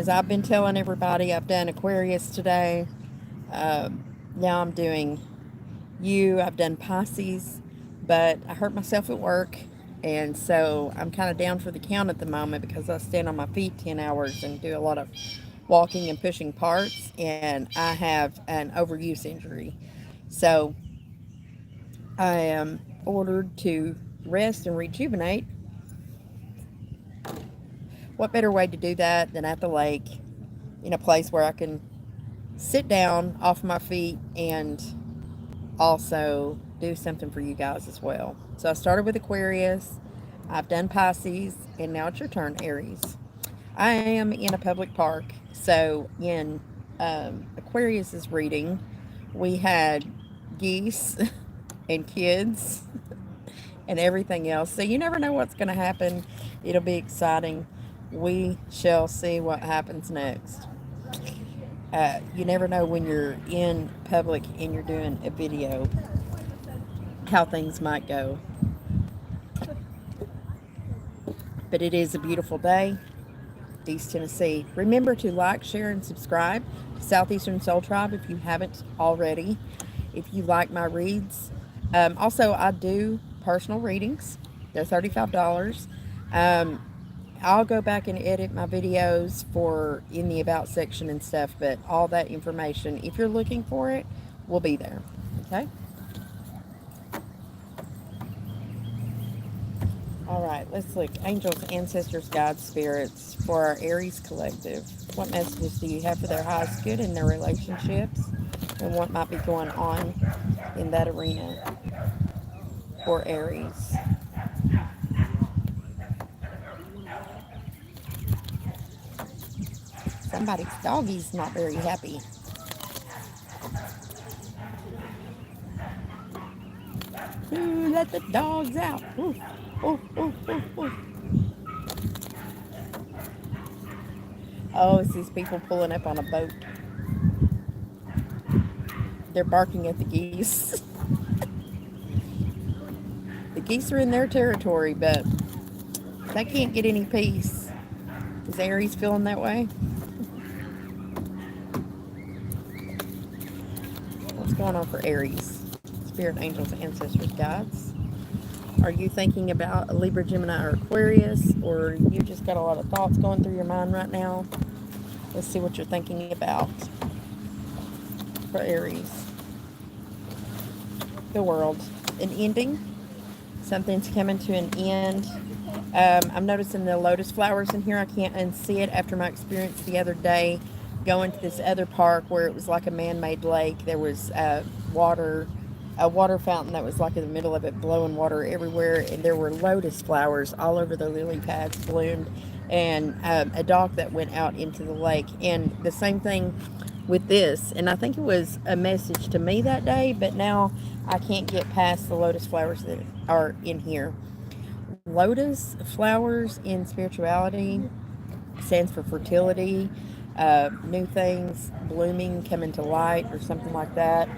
As I've been telling everybody, I've done Aquarius today. Now I'm doing I've done Pisces, but I hurt myself at work. And so I'm kind of down for the count at the moment because I stand on my feet 10 hours and do a lot of walking and pushing parts. And I have an overuse injury. So I am ordered to rest and rejuvenate. What better way to do that than at the lake in a place where I can sit down off my feet and also do something for you guys as well. So I started with Aquarius, I've done Pisces, and now it's your turn, Aries. I am in a public park. So in Aquarius's reading, we had geese and kids and everything else. So you never know what's going to happen. It'll be exciting. We shall see what happens next. You never know when you're in public and you're doing a video how things might go. But it is a beautiful day, East Tennessee. Remember to like, share, and subscribe to Southeastern Soul Tribe if you haven't already. If you like my reads, also I do personal readings. They're $35. Um, I'll go back and edit my videos for in the about section and stuff, but all that information, if you're looking for it, will be there. Okay? All right, let's look. Angels, ancestors, guides, spirits for our Aries collective. What messages do you have for their highest good in their relationships and what might be going on in that arena for Aries? Somebody's doggy's not very happy. Ooh, let the dogs out. Ooh, ooh, ooh, ooh, ooh. Oh, it's these people pulling up on a boat. They're barking at the geese. The geese are in their territory, but they can't get any peace. Is Aries feeling that way? What's going on for Aries? Spirit, angels, ancestors, guides. Are you thinking about a Libra, Gemini, or Aquarius? Or you just got a lot of thoughts going through your mind right now? Let's see what you're thinking about for Aries. The world. An ending. Something's coming to an end. I'm noticing the lotus flowers in here. I can't unsee it after my experience the other day going to this other park where it was like a man-made lake. There was a water fountain that was like in the middle of it, blowing water everywhere, and there were lotus flowers all over the lily pads bloomed, and a dock that went out into the lake. And the same thing with this, and I think it was a message to me that day, but now I can't get past the lotus flowers that are in here. Lotus flowers in spirituality stands for fertility, new things blooming, coming to light, or something like that.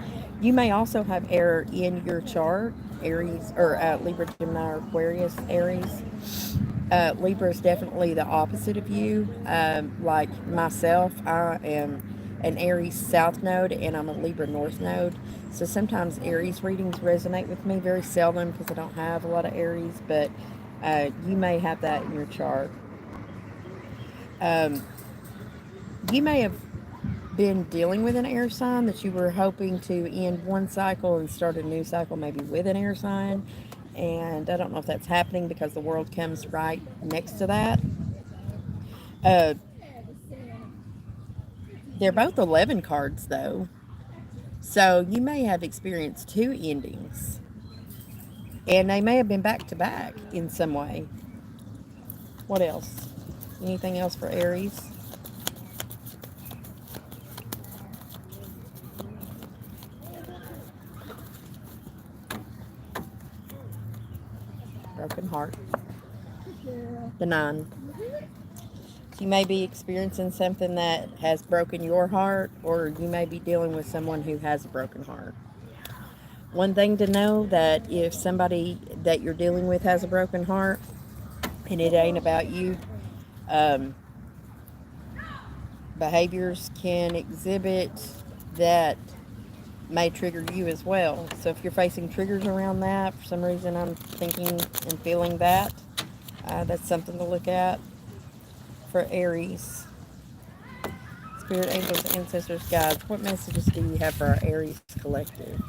You may also have air in your chart, Aries or Libra, Gemini, or Aquarius, Aries. Libra is definitely the opposite of you. Like myself, I am an Aries South node and I'm a Libra North node. So sometimes Aries readings resonate with me, very seldom because I don't have a lot of Aries, but you may have that in your chart. Um, you may have been dealing with an air sign that you were hoping to end one cycle and start a new cycle, maybe with an air sign. And I don't know if that's happening because the world comes right next to that. Uh, they're both 11 cards, though. So you may have experienced two endings. And they may have been back to back in some way. What else? Anything else for Aries? Broken heart. The 9. You may be experiencing something that has broken your heart, or you may be dealing with someone who has a broken heart. One thing to know, that if somebody that you're dealing with has a broken heart and it ain't about you, um, behaviors can exhibit that may trigger you as well. So if you're facing triggers around that, for some reason I'm thinking and feeling that, that's something to look at for Aries. Spirit, angels, ancestors, guides, what messages do you have for our Aries collective?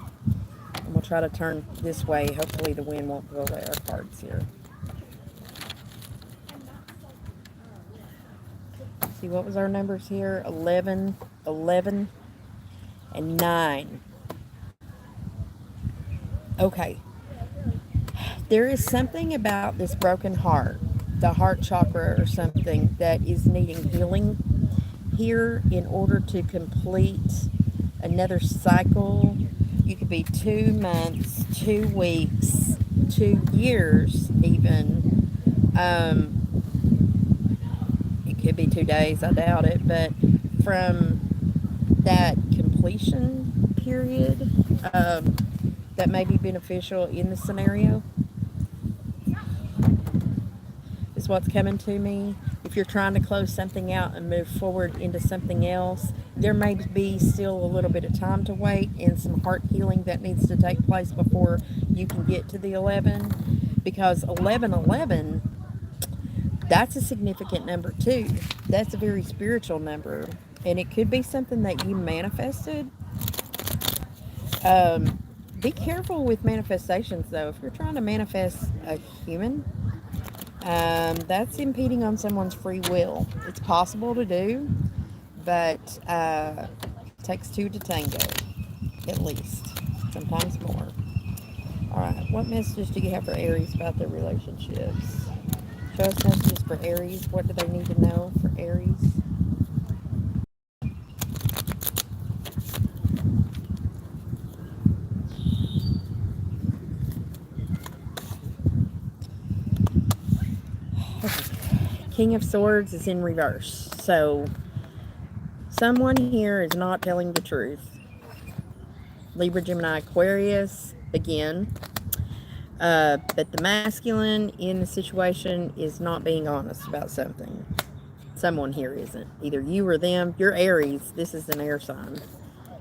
And we'll try to turn this way. Hopefully the wind won't blow away our cards here. See, what was our numbers here? 11, 11, and 9. Okay. There is something about this broken heart, the heart chakra or something, that is needing healing here in order to complete another cycle. You could be 2 months, 2 weeks, 2 years even. It could be 2 days, I doubt it, but from that completion period, that may be beneficial in the scenario is what's coming to me. If you're trying to close something out and move forward into something else, there may be still a little bit of time to wait and some heart healing that needs to take place before you can get to the 11. Because 1111, that's a significant number too. That's a very spiritual number. And it could be something that you manifested. Be careful with manifestations though. If you're trying to manifest a human, that's impeding on someone's free will. It's possible to do, but it takes 2 to tango, at least, sometimes more. All right, what messages do you have for Aries about their relationships? Show us messages for Aries. What do they need to know for Aries? King of Swords is in reverse. So someone here is not telling the truth. Libra, Gemini, Aquarius, again. But the masculine in the situation is not being honest about something. Someone here isn't. Either you or them. You're Aries. This is an air sign.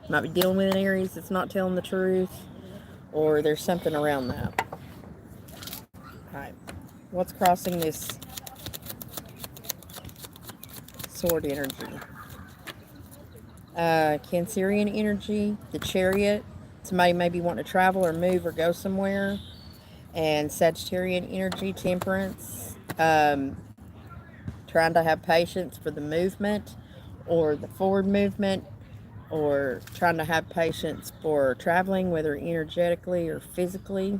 Might be dealing with an Aries that's not telling the truth, or there's something around that. Alright. What's crossing this sword energy? Cancerian energy, the Chariot. Somebody may be wanting to travel or move or go somewhere. And Sagittarian energy, Temperance. Trying to have patience for the movement or the forward movement, or trying to have patience for traveling, whether energetically or physically.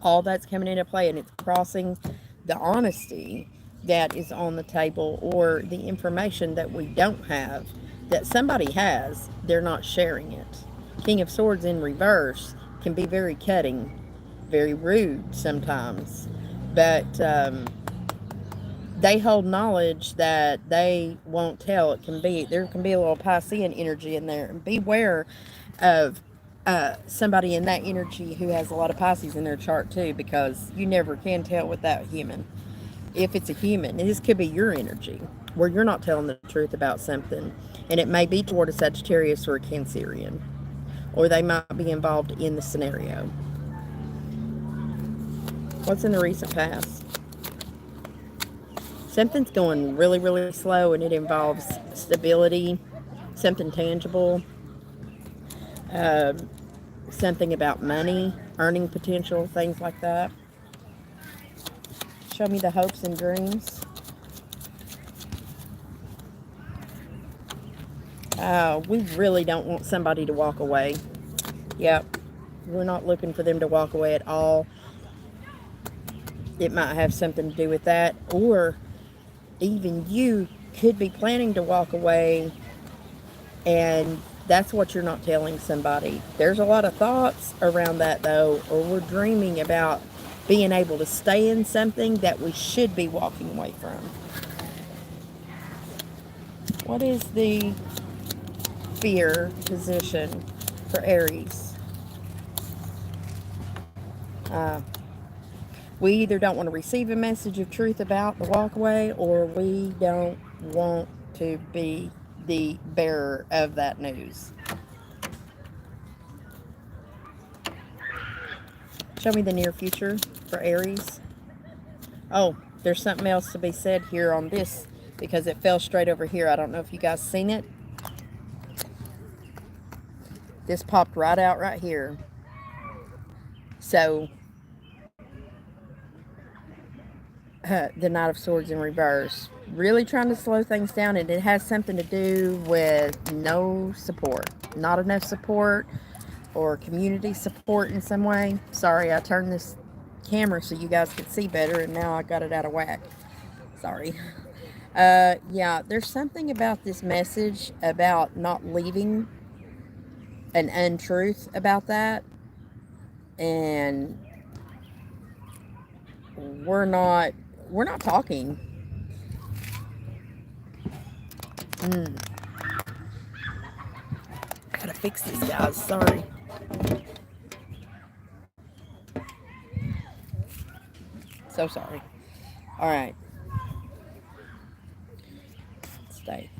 All that's coming into play, and it's crossing the honesty that is on the table, or the information that we don't have that somebody has, they're not sharing it. King of Swords in reverse can be very cutting, very rude sometimes, but they hold knowledge that they won't tell. There can be a little Piscean energy in there, and beware of somebody in that energy who has a lot of Pisces in their chart too, because you never can tell with that human. If it's a human, and this could be your energy where you're not telling the truth about something, and it may be toward a Sagittarius or a Cancerian, or they might be involved in the scenario. What's in the recent past? Something's going really, really slow, and it involves stability, something tangible, something about money, earning potential, things like that. Show me the hopes and dreams. We really don't want somebody to walk away. Yep. We're not looking for them to walk away at all. It might have something to do with that, or even you could be planning to walk away, and that's what you're not telling somebody. There's a lot of thoughts around that though, or we're dreaming about being able to stay in something that we should be walking away from. What is the fear position for Aries? We either don't want to receive a message of truth about the walkaway, or we don't want to be the bearer of that news. Show me the near future for Aries. Oh, there's something else to be said here on this because it fell straight over here. I don't know if you guys seen it. This popped right out right here. So, the Knight of Swords in reverse. Really trying to slow things down, and it has something to do with no support. Not enough support or community support in some way. Sorry, I turned this camera so you guys could see better, and now I got it out of whack. Sorry. Yeah, there's something about this message about not leaving an untruth about that, and we're not talking. I gotta fix this, guys. Sorry. So sorry. All right. Stay.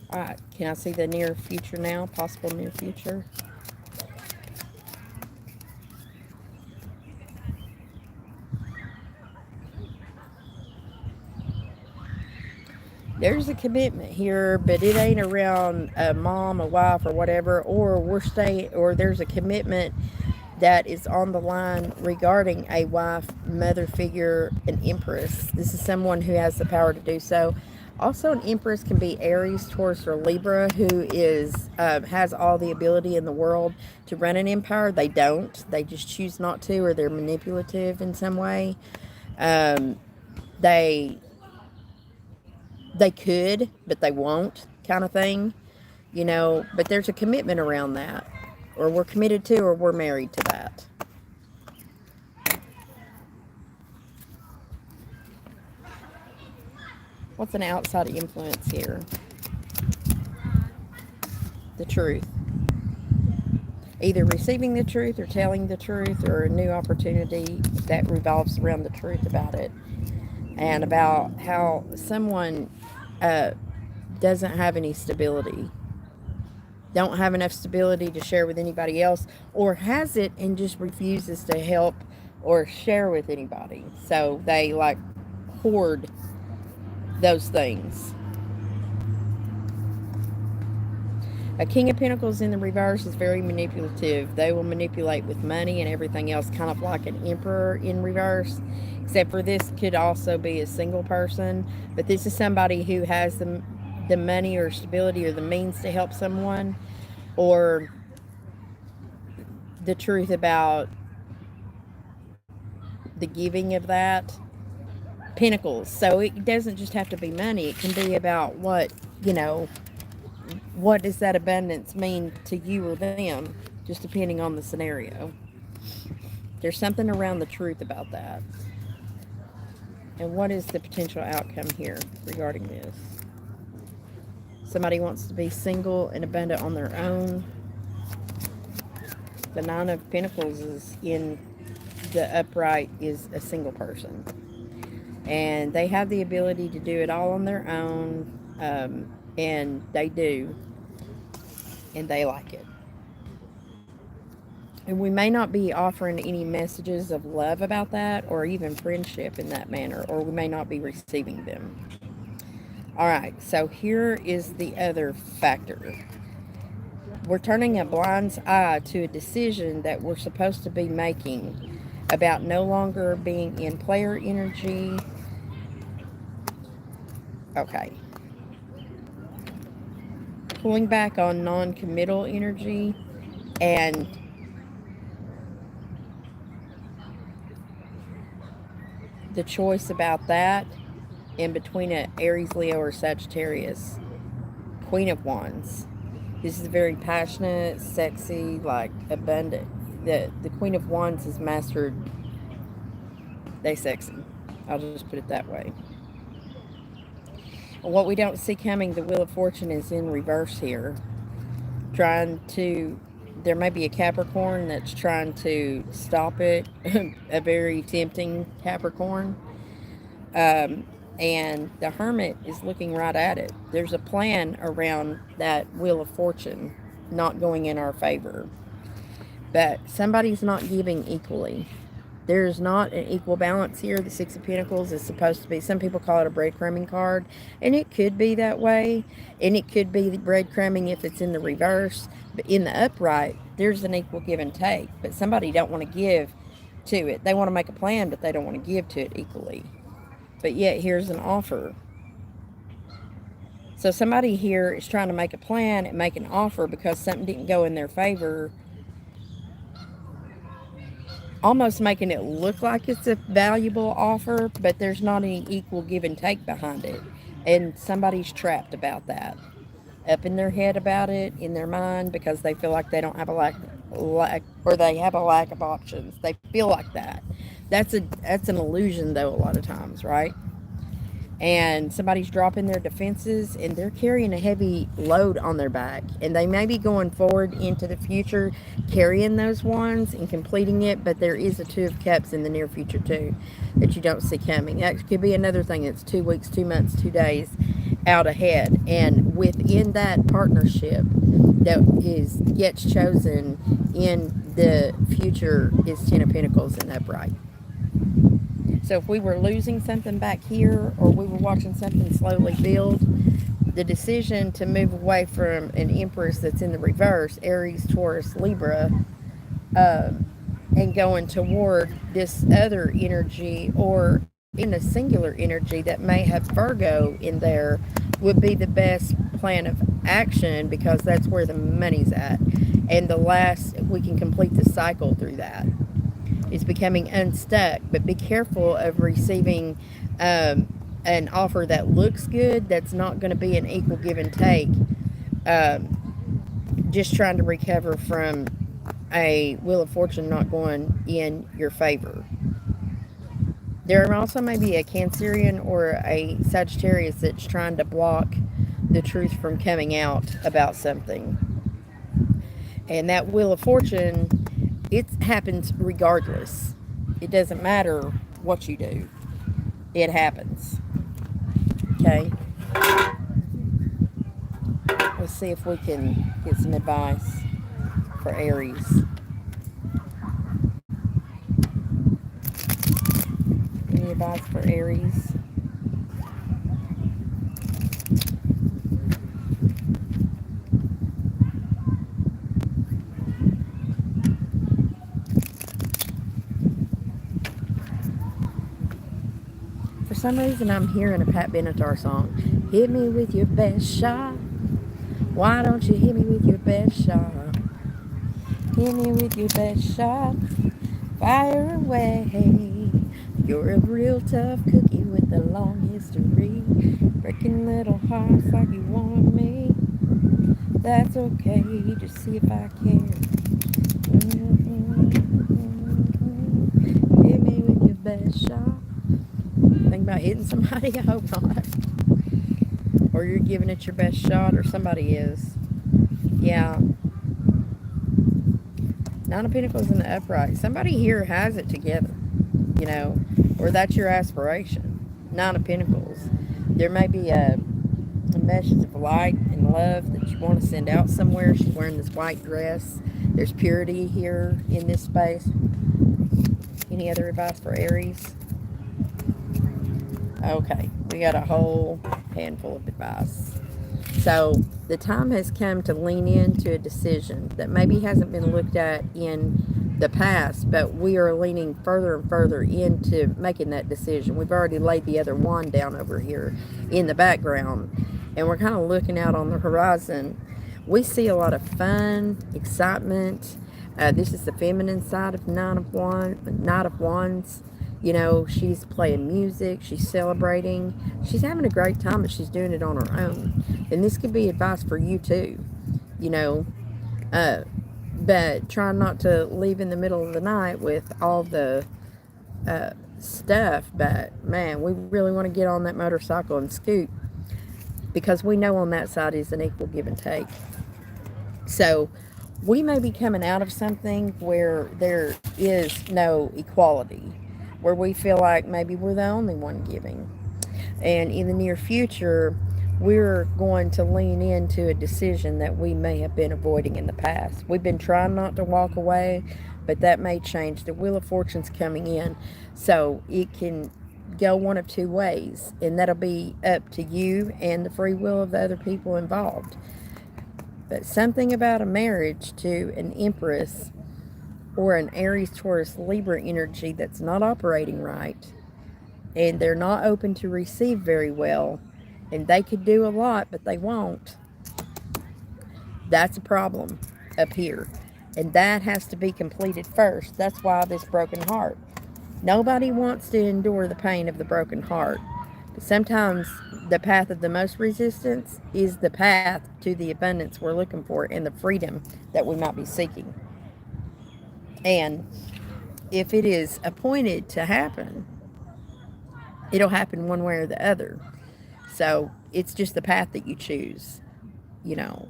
All right. Can I see the near future now? Possible near future. There's a commitment here, but it ain't around a mom, a wife, or whatever, or there's a commitment that is on the line regarding a wife, mother figure, an empress. This is someone who has the power to do so. Also, an empress can be Aries, Taurus, or Libra, who has all the ability in the world to run an empire. They don't. They just choose not to, or they're manipulative in some way. They could, but they won't, kind of thing, but there's a commitment around that, or we're committed to, or we're married to that. What's an outside influence here? The truth. Either receiving the truth or telling the truth, or a new opportunity that revolves around the truth about it, and about how someone doesn't have any stability, don't have enough stability to share with anybody else, or has it and just refuses to help or share with anybody. So they like hoard those things. A King of Pentacles in the reverse is very manipulative. They will manipulate with money and everything else, kind of like an Emperor in reverse. Except for this could also be a single person. But this is somebody who has the money or stability or the means to help someone. Or the truth about the giving of that. Pentacles. So it doesn't just have to be money. It can be about what does that abundance mean to you or them, just depending on the scenario. There's something around the truth about that. And what is the potential outcome here regarding this? Somebody wants to be single and abundant on their own. The Nine of Pentacles is in the upright, is a single person. And they have the ability to do it all on their own. And they do. And they like it. And we may not be offering any messages of love about that, or even friendship in that manner, or we may not be receiving them. All right, so here is the other factor. We're turning a blind eye to a decision that we're supposed to be making about no longer being in player energy. Okay. Pulling back on non-committal energy, and the choice about that in between an Aries, Leo, or Sagittarius. Queen of Wands. This is very passionate, sexy, like abundant. The Queen of Wands is mastered. They sexy. I'll just put it that way. What we don't see coming, the Wheel of Fortune is in reverse here. There may be a Capricorn that's trying to stop it. A very tempting Capricorn. And the Hermit is looking right at it. There's a plan around that Wheel of Fortune not going in our favor. But somebody's not giving equally. There's not an equal balance here. The Six of Pentacles is supposed to be, some people call it a breadcrumbing card, and it could be that way, and it could be the breadcrumbing if it's in the reverse. But in the upright, there's an equal give and take. But somebody don't want to give to it. They want to make a plan, but they don't want to give to it equally. But yet, here's an offer. So somebody here is trying to make a plan and make an offer because something didn't go in their favor, almost making it look like it's a valuable offer, but there's not any equal give and take behind it. And somebody's trapped about that, up in their head about it, in their mind, because they feel like they don't have a lack, or they have a lack of options. They feel like that. That's an illusion, though, a lot of times, right? And somebody's dropping their defenses and they're carrying a heavy load on their back, and they may be going forward into the future carrying those ones and completing it, but there is a Two of Cups in the near future too that you don't see coming. That could be another thing that's 2 weeks, 2 months, 2 days out ahead. And within that partnership that is gets chosen in the future is Ten of Pentacles and upright. So if we were losing something back here, or we were watching something slowly build, the decision to move away from an Empress that's in the reverse, Aries, Taurus, Libra, and going toward this other energy, or even a singular energy that may have Virgo in there, would be the best plan of action, because that's where the money's at. And the last, we can complete the cycle through that. Is becoming unstuck, but be careful of receiving an offer that looks good, that's not going to be an equal give and take. Just trying to recover from a Wheel of Fortune not going in your favor. There also may be a Cancerian or a Sagittarius that's trying to block the truth from coming out about something. And that Wheel of Fortune, it happens regardless. It doesn't matter what you do. It happens. Okay? Let's see if we can get some advice for Aries. Any advice for Aries? For some reason, I'm hearing a Pat Benatar song. Hit me with your best shot. Why don't you hit me with your best shot? Hit me with your best shot. Fire away. You're a real tough cookie with a long history. Breaking little hearts like you want me. That's okay, just see if I care. Hit me with your best shot. Think about hitting somebody? I hope not. Or you're giving it your best shot, or somebody is. Yeah. Nine of Pentacles in the upright. Somebody here has it together, you know, or that's your aspiration. Nine of Pentacles. There may be a message of light and love that you want to send out somewhere. She's wearing this white dress. There's purity here in this space. Any other advice for Aries? Okay, we got a whole handful of advice. So the time has come to lean into a decision that maybe hasn't been looked at in the past, but we are leaning further and further into making that decision. We've already laid the other wand down over here in the background, and we're kind of looking out on the horizon. We see a lot of fun, excitement. This is the feminine side of Knight of Wands. You know, she's playing music, she's celebrating, she's having a great time, but she's doing it on her own. And this could be advice for you too, you know. But try not to leave in the middle of the night with all the stuff. But man, we really want to get on that motorcycle and scoot, because we know on that side is an equal give and take. So we may be coming out of something where there is no equality, where we feel like maybe we're the only one giving. And in the near future, we're going to lean into a decision that we may have been avoiding in the past. We've been trying not to walk away, but that may change. The Wheel of Fortune's coming in, so it can go one of two ways, and that'll be up to you and the free will of the other people involved. But something about a marriage to an Empress or an Aries, Taurus, Libra energy that's not operating right, and they're not open to receive very well, and they could do a lot, but they won't. That's a problem up here. And that has to be completed first. That's why this broken heart. Nobody wants to endure the pain of the broken heart. But sometimes the path of the most resistance is the path to the abundance we're looking for and the freedom that we might be seeking. And if it is appointed to happen, it'll happen one way or the other. So it's just the path that you choose. You know,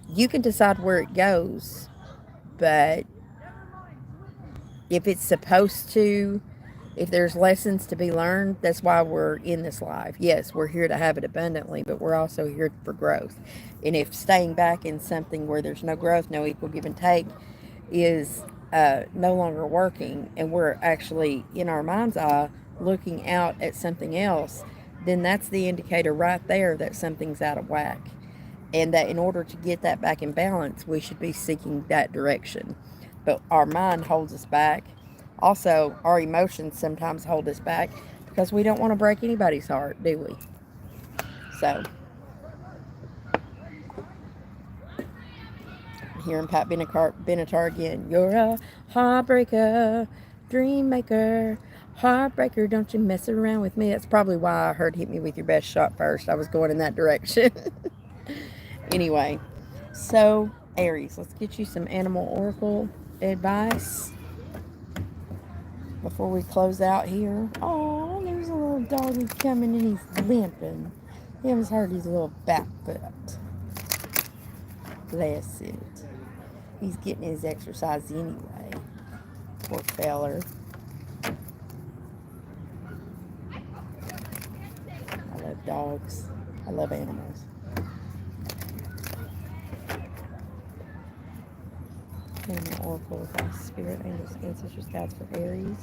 you can decide where it goes, but if it's supposed to, if there's lessons to be learned, that's why we're in this life. Yes, we're here to have it abundantly, but we're also here for growth. And if staying back in something where there's no growth, no equal give and take, is no longer working, and we're actually in our mind's eye looking out at something else, then that's the indicator right there that something's out of whack. And that in order to get that back in balance, we should be seeking that direction. But our mind holds us back. Also, our emotions sometimes hold us back because we don't want to break anybody's heart, do we? So, hearing Pat Benatar again. You're a heartbreaker, dream maker, heartbreaker, don't you mess around with me. That's probably why I heard hit me with your best shot first. I was going in that direction. Anyway, so Aries, let's get you some animal oracle advice before we close out here. Oh, there's a little doggy coming and he's limping. He haven't hurt his little back foot. Bless it. He's getting his exercise anyway. Poor feller. I love dogs. I love animals. Animal oracle advice, spirit, angels, ancestors, guides for Aries.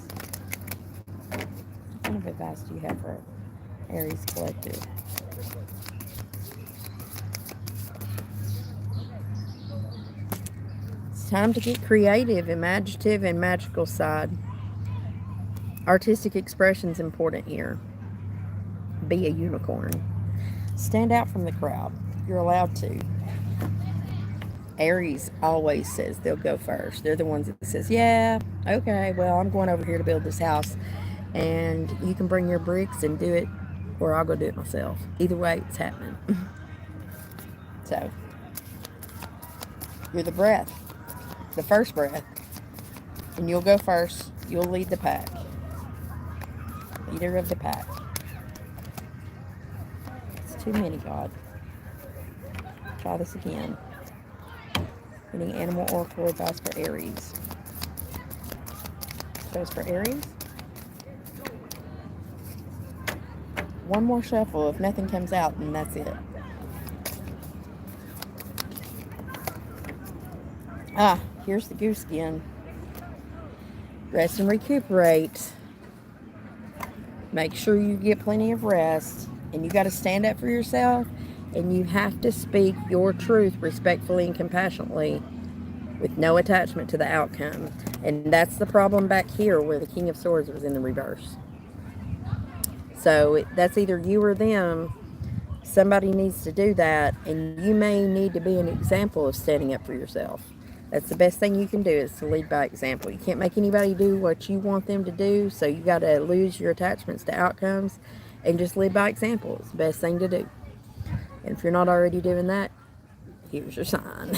What kind of advice do you have for Aries collective? It's time to get creative, imaginative, and magical side. Artistic expression is important here. Be a unicorn. Stand out from the crowd. You're allowed to. Aries always says they'll go first. They're the ones that says, yeah, okay, well, I'm going over here to build this house, and you can bring your bricks and do it, or I'll go do it myself. Either way, it's happening. So, you're the breath, the first breath, and you'll go first. You'll lead the pack. Leader of the pack. It's too many, God. Try this again. Getting animal oracle advice for Aries. Chose for Aries. One more shuffle. If nothing comes out, then that's it. Ah, here's the goose skin. Rest and recuperate. Make sure you get plenty of rest. And you got to stand up for yourself. And you have to speak your truth respectfully and compassionately with no attachment to the outcome. And that's the problem back here where the King of Swords was in the reverse. So that's either you or them. Somebody needs to do that. And you may need to be an example of standing up for yourself. That's the best thing you can do, is to lead by example. You can't make anybody do what you want them to do. So you got to lose your attachments to outcomes and just lead by example. It's the best thing to do. And if you're not already doing that, here's your sign.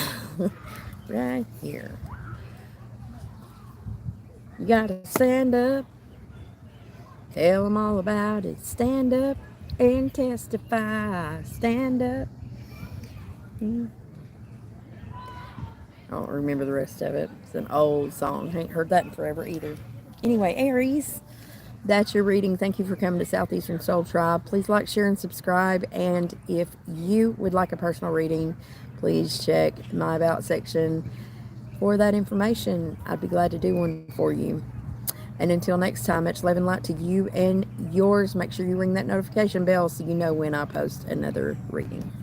Right here. You gotta stand up. Tell them all about it. Stand up and testify. Stand up. I don't remember the rest of it. It's an old song. I ain't heard that in forever either. Anyway, Aries, That's your reading. Thank you for coming to Southeastern Soul Tribe. Please like, share, and subscribe. And if you would like a personal reading, please check my About section for that information. I'd be glad to do one for you. And until next time, much love and light to you and yours. Make sure you ring that notification bell so you know when I post another reading.